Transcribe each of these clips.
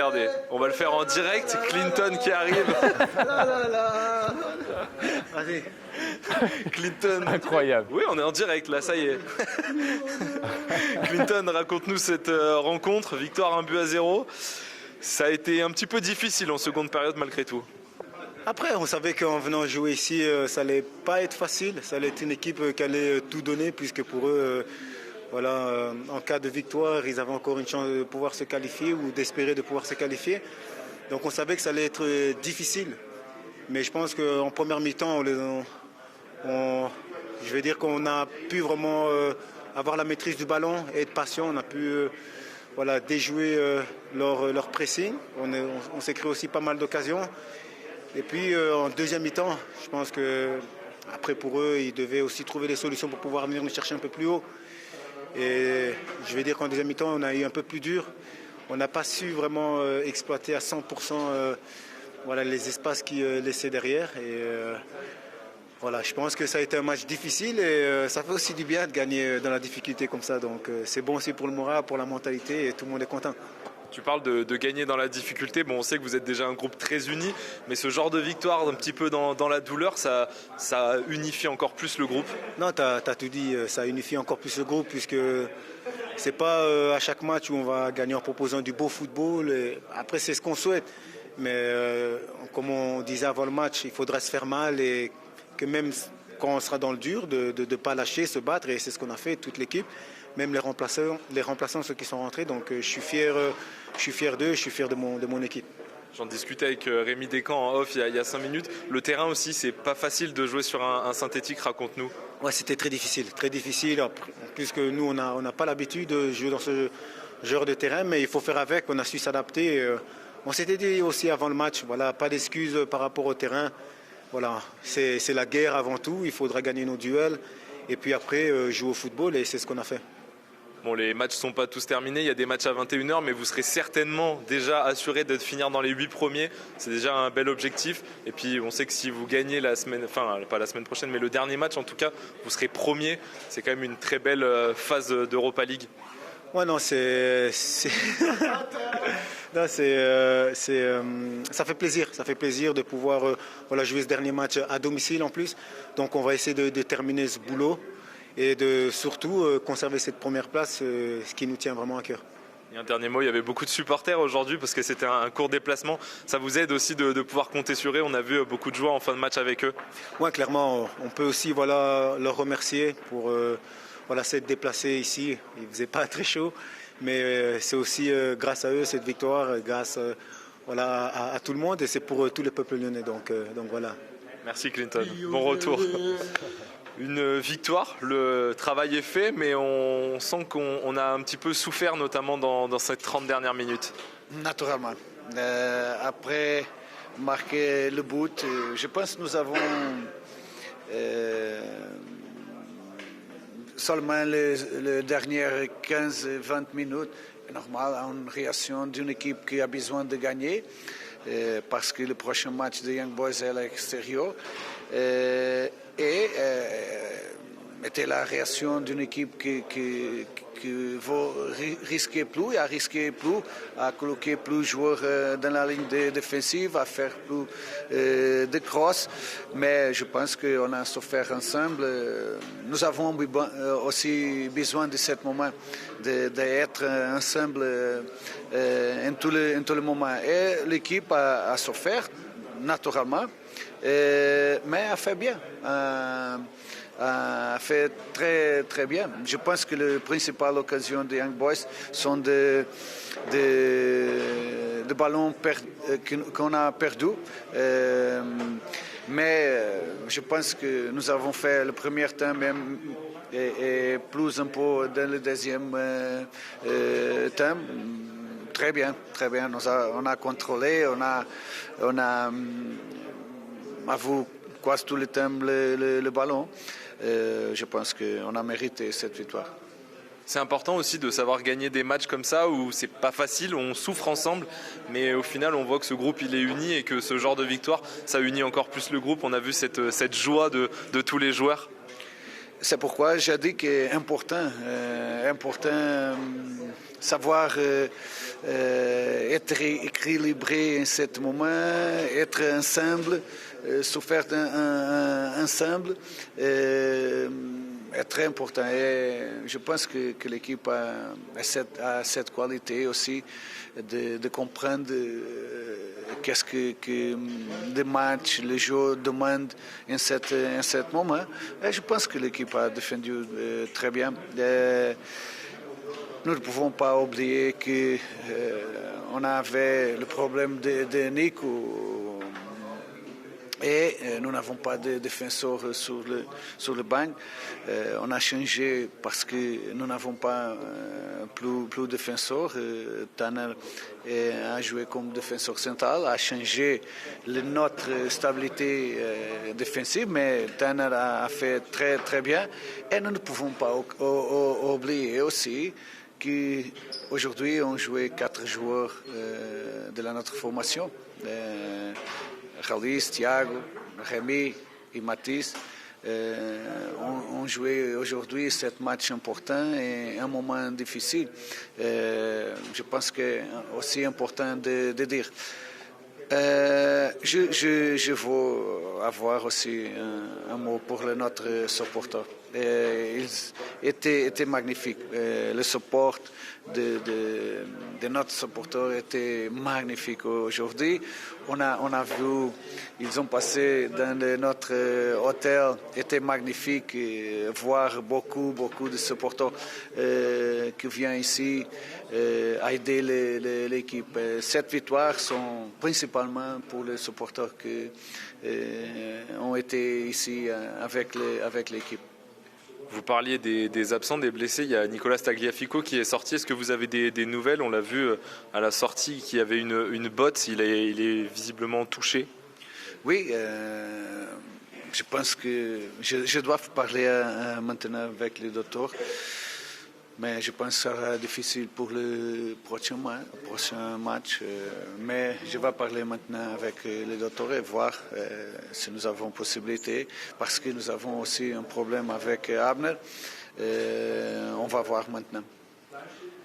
regardez, on va le faire en direct. Clinton qui arrive. Vas-y. Clinton. Incroyable. Oui, on est en direct là, ça y est. Clinton, raconte-nous cette rencontre. Victoire 1-0. Ça a été un petit peu difficile en seconde période malgré tout. Après, on savait qu'en venant jouer ici, ça allait pas être facile. Ça allait être une équipe qui allait tout donner, puisque pour eux, en cas de victoire, ils avaient encore une chance de pouvoir se qualifier ou d'espérer de pouvoir se qualifier. Donc on savait que ça allait être difficile. Mais je pense qu'en première mi-temps, je vais dire qu'on a pu vraiment avoir la maîtrise du ballon et être patient. On a pu déjouer leur pressing. On s'est créé aussi pas mal d'occasions. Et puis en deuxième mi-temps, je pense que après pour eux, ils devaient aussi trouver des solutions pour pouvoir venir nous chercher un peu plus haut. Et je vais dire qu'en deuxième mi-temps, on a eu un peu plus dur. On n'a pas su vraiment exploiter à 100% les espaces qu'ils laissaient derrière. Et je pense que ça a été un match difficile et ça fait aussi du bien de gagner dans la difficulté comme ça. Donc c'est bon aussi pour le moral, pour la mentalité et tout le monde est content. Tu parles de gagner dans la difficulté. Bon, on sait que vous êtes déjà un groupe très uni, mais ce genre de victoire un petit peu dans la douleur, ça unifie encore plus le groupe. Non, tu as tout dit, ça unifie encore plus le groupe puisque c'est pas à chaque match où on va gagner en proposant du beau football. Et après, c'est ce qu'on souhaite. Mais comme on disait avant le match, il faudra se faire mal et que même quand on sera dans le dur, de ne pas lâcher, se battre. Et c'est ce qu'on a fait, toute l'équipe. Même les remplaçants, ceux qui sont rentrés. Donc je suis fier d'eux, je suis fier de mon équipe. J'en discutais avec Rémi Descamps en off il y a 5 minutes. Le terrain aussi, c'est pas facile de jouer sur un synthétique, raconte-nous. Ouais, c'était très difficile. En plus que nous, on n'a pas l'habitude de jouer dans ce genre de terrain, mais il faut faire avec, on a su s'adapter. On s'était dit aussi avant le match, pas d'excuses par rapport au terrain. C'est la guerre avant tout, il faudra gagner nos duels et puis après jouer au football et c'est ce qu'on a fait. Bon, les matchs ne sont pas tous terminés, il y a des matchs à 21h, mais vous serez certainement déjà assuré de finir dans les 8 premiers. C'est déjà un bel objectif. Et puis on sait que si vous gagnez pas la semaine prochaine, mais le dernier match en tout cas, vous serez premier. C'est quand même une très belle phase d'Europa League. Ouais, non, ça fait plaisir de pouvoir jouer ce dernier match à domicile en plus. Donc on va essayer de terminer ce boulot et de surtout conserver cette première place, ce qui nous tient vraiment à cœur. Et un dernier mot, il y avait beaucoup de supporters aujourd'hui parce que c'était un court déplacement. Ça vous aide aussi de pouvoir compter sur eux. On a vu beaucoup de joie en fin de match avec eux. Oui, clairement, on peut aussi leur remercier pour s'être déplacés ici. Il ne faisait pas très chaud, mais c'est aussi grâce à eux cette victoire, grâce à tout le monde et c'est pour tout le peuple lyonnais. Donc voilà. Merci Clinton, bon retour. Une victoire, le travail est fait, mais on sent qu'on a un petit peu souffert, notamment dans ces 30 dernières minutes. Naturellement. Après marquer le but, je pense que nous avons seulement les dernières 15-20 minutes. C'est normal, une réaction d'une équipe qui a besoin de gagner, parce que le prochain match de Young Boys est à l'extérieur. Était la réaction d'une équipe qui veut risquer plus, à coloquer plus de joueurs dans la ligne défensive, à faire plus de cross. Mais je pense qu'on a souffert ensemble. Nous avons aussi besoin de ce moment, d'être ensemble en tout le moment. Et l'équipe a souffert, naturellement, mais a fait bien. A fait très, très bien. Je pense que la principale occasion des Young Boys sont de ballons qu'on a perdus. Mais je pense que nous avons fait le premier temps même et plus un peu dans le deuxième temps. Très bien, très bien. On a contrôlé, on a vu quasi tout le temps le ballon. Je pense qu'on a mérité cette victoire. C'est important aussi de savoir gagner des matchs comme ça où c'est pas facile, on souffre ensemble, mais au final on voit que ce groupe il est uni et que ce genre de victoire ça unit encore plus le groupe. On a vu cette joie de tous les joueurs. C'est pourquoi j'ai dit que c'est important savoir être équilibré en ce moment, être ensemble, souffrir ensemble. Est très important et je pense que l'équipe a cette qualité aussi de comprendre qu'est-ce que le match, le jeu demande en ce moment. Et je pense que l'équipe a défendu très bien. Nous ne pouvons pas oublier qu'on avait le problème de Nico et nous n'avons pas de défenseur sur le banc. On a changé parce que nous n'avons pas plus de défenseurs. Tanner a joué comme défenseur central, a changé notre stabilité défensive, mais Tanner a fait très très bien. Et nous ne pouvons pas oublier aussi qu'aujourd'hui on jouait 4 joueurs de notre formation. Khalis, Thiago, Rémi et Mathis ont joué aujourd'hui ce match important et un moment difficile. Je pense que c'est aussi important de dire. Je veux avoir aussi un mot pour notre supporter. Ils étaient magnifiques. Le support de notre supporter était magnifique aujourd'hui. On a vu, ils ont passé dans notre hôtel, était magnifique. Voir beaucoup de supporters qui viennent ici aider l'équipe. Cette victoire sont principalement pour les supporters qui ont été ici avec l'équipe. Vous parliez des absents, des blessés. Il y a Nicolas Tagliafico qui est sorti. Est-ce que vous avez des nouvelles? On l'a vu à la sortie qu'il y avait une botte. Il est visiblement touché. Oui, je pense que je dois parler maintenant avec le docteur. Mais je pense que ça sera difficile pour le prochain match. Mais je vais parler maintenant avec le docteur et voir si nous avons possibilité. Parce que nous avons aussi un problème avec Abner. On va voir maintenant.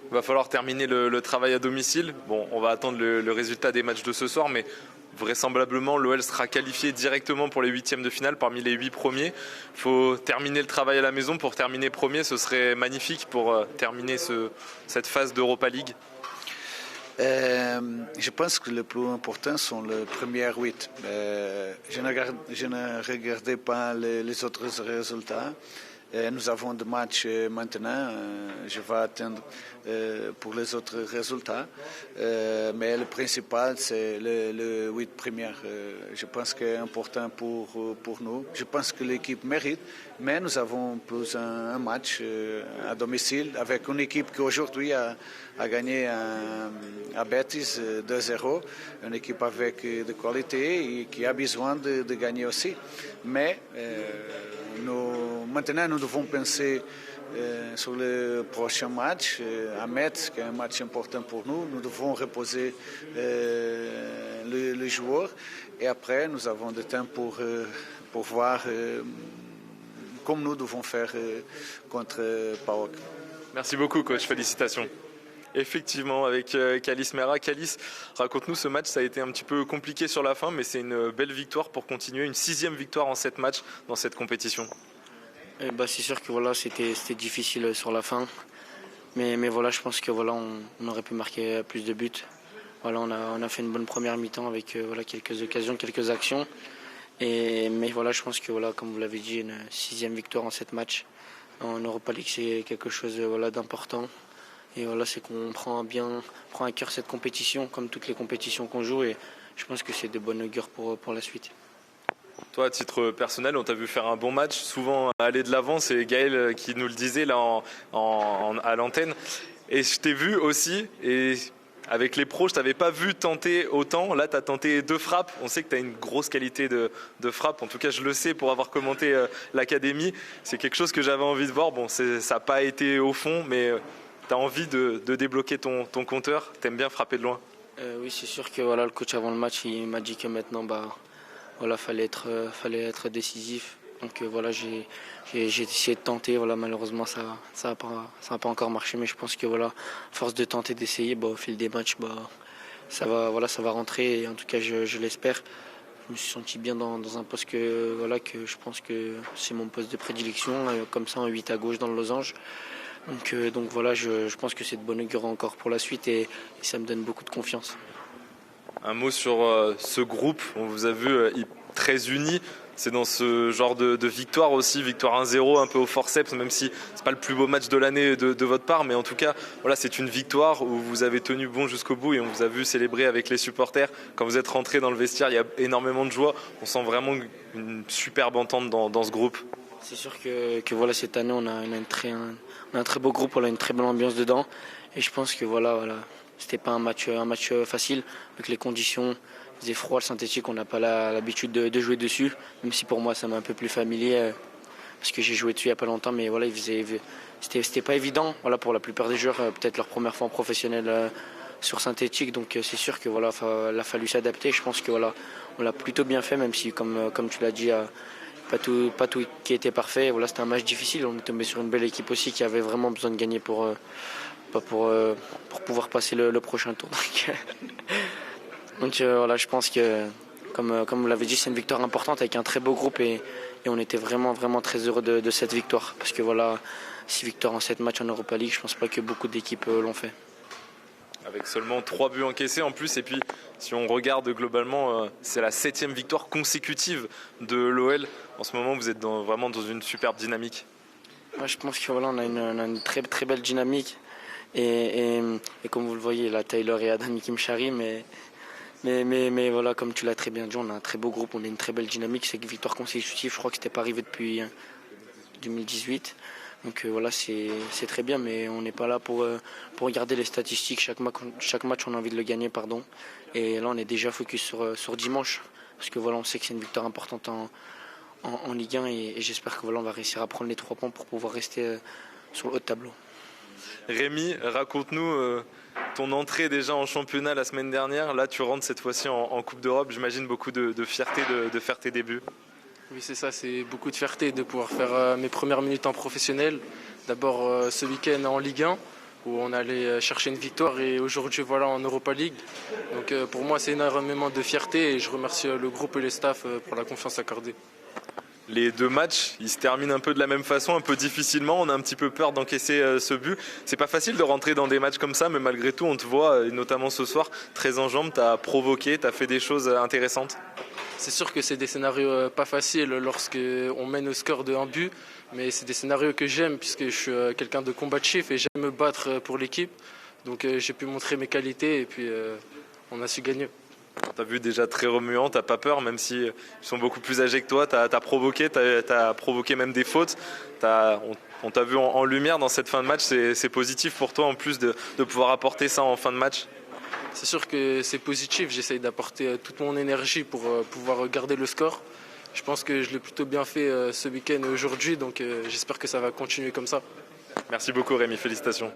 Il va falloir terminer le travail à domicile. Bon, on va attendre le résultat des matchs de ce soir, mais vraisemblablement, l'OL sera qualifié directement pour les 8e de finale parmi les 8 premiers. Il faut terminer le travail à la maison pour terminer premier. Ce serait magnifique pour terminer cette phase d'Europa League. Je pense que le plus important sont les premiers 8. Je ne regardais pas les autres résultats. Nous avons des matchs maintenant. Je vais attendre pour les autres résultats. Mais le principal, c'est le 8 premières. Je pense que c'est important pour nous. Je pense que l'équipe mérite. Mais nous avons plus un match à domicile avec une équipe qui aujourd'hui a gagné à Betis 2-0. Une équipe avec de qualité et qui a besoin de gagner aussi. Mais maintenant, nous devons penser sur le prochain match à Metz, qui est un match important pour nous. Nous devons reposer les joueurs et après, nous avons du temps pour voir comme nous devons faire contre PAOK. Merci beaucoup, coach. Félicitations. Effectivement, avec Kalis Mera. Kalis, raconte-nous ce match. Ça a été un petit peu compliqué sur la fin, mais c'est une belle victoire pour continuer. Une 6e victoire en 7 matchs dans cette compétition. C'est sûr que voilà, c'était difficile sur la fin. Mais voilà, je pense que voilà, on aurait pu marquer plus de buts. Voilà, on a fait une bonne première mi-temps avec quelques occasions, quelques actions. Mais voilà, je pense que voilà, comme vous l'avez dit, une 6e victoire en 7 matchs en Europa League, c'est quelque chose d'important. Et voilà, c'est qu'on prend à cœur cette compétition, comme toutes les compétitions qu'on joue. Et je pense que c'est de bonne augure pour la suite. Toi, à titre personnel, on t'a vu faire un bon match, souvent aller de l'avant. C'est Gaël qui nous le disait là à l'antenne. Et je t'ai vu aussi, et avec les pros, je t'avais pas vu tenter autant. Là, tu as tenté 2 frappes. On sait que tu as une grosse qualité de frappe. En tout cas, je le sais pour avoir commenté l'académie. C'est quelque chose que j'avais envie de voir. Bon, ça n'a pas été au fond, mais tu as envie de débloquer ton compteur. Tu aimes bien frapper de loin. Oui, c'est sûr que voilà, le coach avant le match, il m'a dit que maintenant, fallait être décisif. Donc voilà, j'ai essayé de tenter. Voilà, malheureusement, ça a pas encore marché. Mais je pense que voilà, force de tenter, d'essayer, au fil des matchs, ça va rentrer. Et en tout cas, je l'espère. Je me suis senti bien dans un poste que je pense que c'est mon poste de prédilection, comme ça en 8 à gauche dans le losange. Donc voilà, je pense que c'est de bonne augure encore pour la suite et ça me donne beaucoup de confiance. Un mot sur ce groupe, on vous a vu très unis. C'est dans ce genre de victoire aussi, victoire 1-0 un peu au forceps, même si c'est pas le plus beau match de l'année de votre part, mais en tout cas, voilà, c'est une victoire où vous avez tenu bon jusqu'au bout et on vous a vu célébrer avec les supporters. Quand vous êtes rentré dans le vestiaire, il y a énormément de joie. On sent vraiment une superbe entente dans ce groupe. C'est sûr que voilà, cette année, on a un très beau groupe, on a une très belle ambiance dedans et je pense que voilà, c'était pas un match facile avec les conditions. Il faisait froid, le synthétique, on n'a pas l'habitude de jouer dessus, même si pour moi ça m'est un peu plus familier parce que j'ai joué dessus il n'y a pas longtemps, mais voilà, c'était pas évident voilà, pour la plupart des joueurs, peut-être leur première fois en professionnel sur synthétique, donc c'est sûr que voilà, il a fallu s'adapter. Je pense que voilà, on l'a plutôt bien fait, même si comme tu l'as dit, pas tout qui était parfait. Voilà, c'était un match difficile, on est tombé sur une belle équipe aussi qui avait vraiment besoin de gagner pour pouvoir passer le prochain tour. Donc voilà, je pense que, comme vous l'avez dit, c'est une victoire importante avec un très beau groupe et on était vraiment, vraiment très heureux de cette victoire. Parce que voilà, 6 victoires en 7 matchs en Europa League, je ne pense pas que beaucoup d'équipes l'ont fait. Avec seulement 3 buts encaissés en plus, et puis si on regarde globalement, c'est la 7e victoire consécutive de l'OL. En ce moment, vous êtes vraiment dans une superbe dynamique. Ouais, je pense que voilà, on a une très, très belle dynamique. Et comme vous le voyez, là, Taylor et Adam Kimchari, mais voilà, comme tu l'as très bien dit, on a un très beau groupe, on a une très belle dynamique. C'est une victoire consécutive, je crois que ce n'était pas arrivé depuis 2018. Donc voilà, c'est très bien, mais on n'est pas là pour regarder les statistiques. Chaque match, on a envie de le gagner, pardon. Et là, on est déjà focus sur dimanche, parce que voilà, on sait que c'est une victoire importante en Ligue 1 et j'espère que voilà, on va réussir à prendre les 3 points pour pouvoir rester sur le haut de tableau. Rémi, raconte-nous ton entrée déjà en championnat la semaine dernière. Là, tu rentres cette fois-ci en Coupe d'Europe. J'imagine beaucoup de fierté de faire tes débuts. Oui, c'est ça, c'est beaucoup de fierté de pouvoir faire mes premières minutes en professionnel. D'abord ce week-end en Ligue 1 où on allait chercher une victoire et aujourd'hui voilà en Europa League. Donc pour moi c'est énormément de fierté et je remercie le groupe et les staffs pour la confiance accordée. Les 2 matchs, ils se terminent un peu de la même façon, un peu difficilement. On a un petit peu peur d'encaisser ce but. C'est pas facile de rentrer dans des matchs comme ça, mais malgré tout, on te voit, et notamment ce soir, très en jambes. Tu as provoqué, tu as fait des choses intéressantes. C'est sûr que c'est des scénarios pas faciles lorsqu'on mène au score de 1 but, mais c'est des scénarios que j'aime puisque je suis quelqu'un de combatif et j'aime me battre pour l'équipe. Donc j'ai pu montrer mes qualités et puis on a su gagner. On t'a vu déjà très remuant, t'as pas peur, même s'ils sont beaucoup plus âgés que toi, t'as provoqué même des fautes. On t'a vu en lumière dans cette fin de match, c'est positif pour toi en plus de pouvoir apporter ça en fin de match. C'est sûr que c'est positif, j'essaye d'apporter toute mon énergie pour pouvoir garder le score. Je pense que je l'ai plutôt bien fait ce week-end et aujourd'hui, donc j'espère que ça va continuer comme ça. Merci beaucoup Rémi, félicitations.